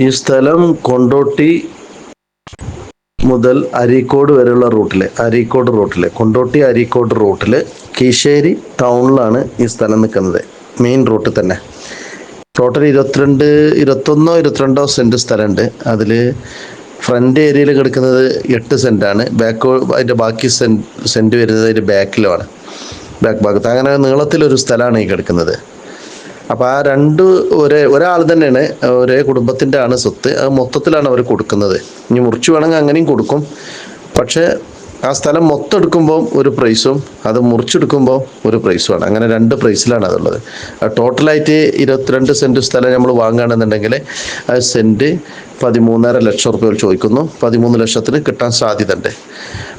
ഈ സ്ഥലം കൊണ്ടോട്ടി മുതൽ അരീക്കോട് വരെയുള്ള റൂട്ടിലെ കൊണ്ടോട്ടി അരീക്കോട് റൂട്ടിൽ കീശ്ശേരി ടൗണിലാണ് ഈ സ്ഥലം നിൽക്കുന്നത്. മെയിൻ റൂട്ടിൽ തന്നെ. ടോട്ടൽ 21 സെന്റ് സ്ഥലമുണ്ട്. അതിൽ ഫ്രണ്ട് ഏരിയയിൽ കിടക്കുന്നത് 8 സെന്റാണ്. അതിൻ്റെ ബാക്കി സെന്റ് വരുന്നത് അതിൻ്റെ ബാക്കിലുമാണ്, ബാക്ക് ഭാഗത്ത്. അങ്ങനെ നീളത്തിലൊരു സ്ഥലമാണ് ഈ കിടക്കുന്നത്. അപ്പോൾ ആ ഒരാൾ തന്നെയാണ്, ഒരേ കുടുംബത്തിൻ്റെ ആണ് സ്വത്ത്. അത് മൊത്തത്തിലാണ് അവർ കൊടുക്കുന്നത്. ഇനി മുറിച്ച് വേണമെങ്കിൽ അങ്ങനെയും കൊടുക്കും. പക്ഷേ ആ സ്ഥലം മൊത്തം എടുക്കുമ്പോൾ ഒരു പ്രൈസും അത് മുറിച്ചെടുക്കുമ്പോൾ ഒരു പ്രൈസുമാണ്. അങ്ങനെ 2 പ്രൈസിലാണ് അതുള്ളത്. ടോട്ടലായിട്ട് 22 സെന്റ് സ്ഥലം നമ്മൾ വാങ്ങുകയാണെന്നുണ്ടെങ്കിൽ അത് സെന്റ് 13.5 ലക്ഷം റുപ്യ ചോദിക്കുന്നു. 13 ലക്ഷത്തിന് കിട്ടാൻ സാധ്യത ഉണ്ട്.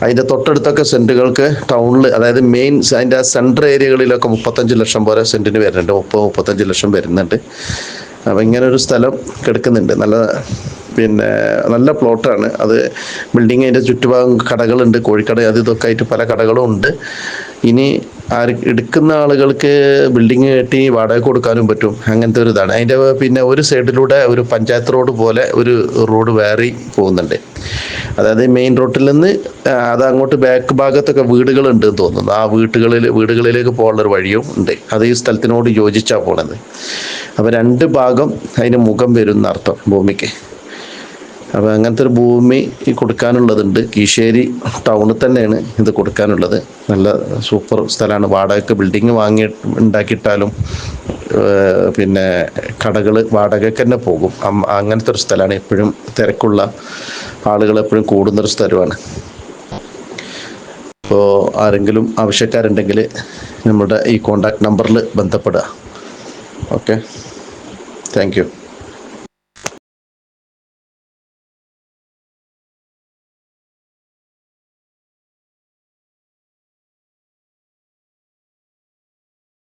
അതിൻ്റെ തൊട്ടടുത്തൊക്കെ സെന്റുകൾക്ക് ടൗണിൽ, അതായത് മെയിൻ അതിൻ്റെ സെൻട്രൽ ഏരിയകളിലൊക്കെ 35 ലക്ഷം പോലെ സെന്റിന് വരുന്നുണ്ട്. 30-35 ലക്ഷം വരുന്നുണ്ട്. അപ്പം ഇങ്ങനെ ഒരു സ്ഥലം കിടക്കുന്നുണ്ട്. നല്ല പ്ലോട്ടാണ് അത്. ബിൽഡിങ് അതിൻ്റെ ചുറ്റുഭാഗം കടകളുണ്ട്, കോഴിക്കട അത് ഇതൊക്കെ ആയിട്ട് പല കടകളും ഉണ്ട്. ഇനി എടുക്കുന്ന ആളുകൾക്ക് ബിൽഡിങ് കെട്ടി വാടക കൊടുക്കാനും പറ്റും. അങ്ങനത്തെ ഒരു ഇതാണ് അതിൻ്റെ. പിന്നെ ഒരു സൈഡിലൂടെ ഒരു പഞ്ചായത്ത് റോഡ് പോലെ ഒരു റോഡ് വേറെ പോകുന്നുണ്ട്. അതായത് മെയിൻ റോഡിൽ നിന്ന് അത് അങ്ങോട്ട് ബാക്ക് ഭാഗത്തൊക്കെ വീടുകളുണ്ട് എന്ന് തോന്നുന്നു. ആ വീടുകളിലേക്ക് പോകാനുള്ളൊരു വഴിയും ഉണ്ട്. അത് ഈ സ്ഥലത്തിനോട് യോജിച്ചാണ് പോണത്. അപ്പോൾ 2 ഭാഗം അതിന് മുഖം വരും എന്നർത്ഥം ഭൂമിക്ക്. അപ്പോൾ അങ്ങനത്തെ ഒരു ഭൂമി കൊടുക്കാനുള്ളതുണ്ട്. കീശ്ശേരി ടൗണിൽ തന്നെയാണ് ഇത് കൊടുക്കാനുള്ളത്. നല്ല സൂപ്പർ സ്ഥലമാണ്. വാടകയ്ക്ക് ബിൽഡിങ് ഉണ്ടാക്കിയിട്ടാലും പിന്നെ കടകൾ വാടകയ്ക്ക് തന്നെ പോകും. അങ്ങനത്തെ ഒരു സ്ഥലമാണ്. എപ്പോഴും തിരക്കുള്ള ആളുകൾ എപ്പോഴും കൂടുന്നൊരു സ്ഥലമാണ്. അപ്പോൾ ആരെങ്കിലും ആവശ്യക്കാരുണ്ടെങ്കിൽ നമ്മുടെ ഈ കോണ്ടാക്ട് നമ്പറിൽ ബന്ധപ്പെടുക. Okay, thank you.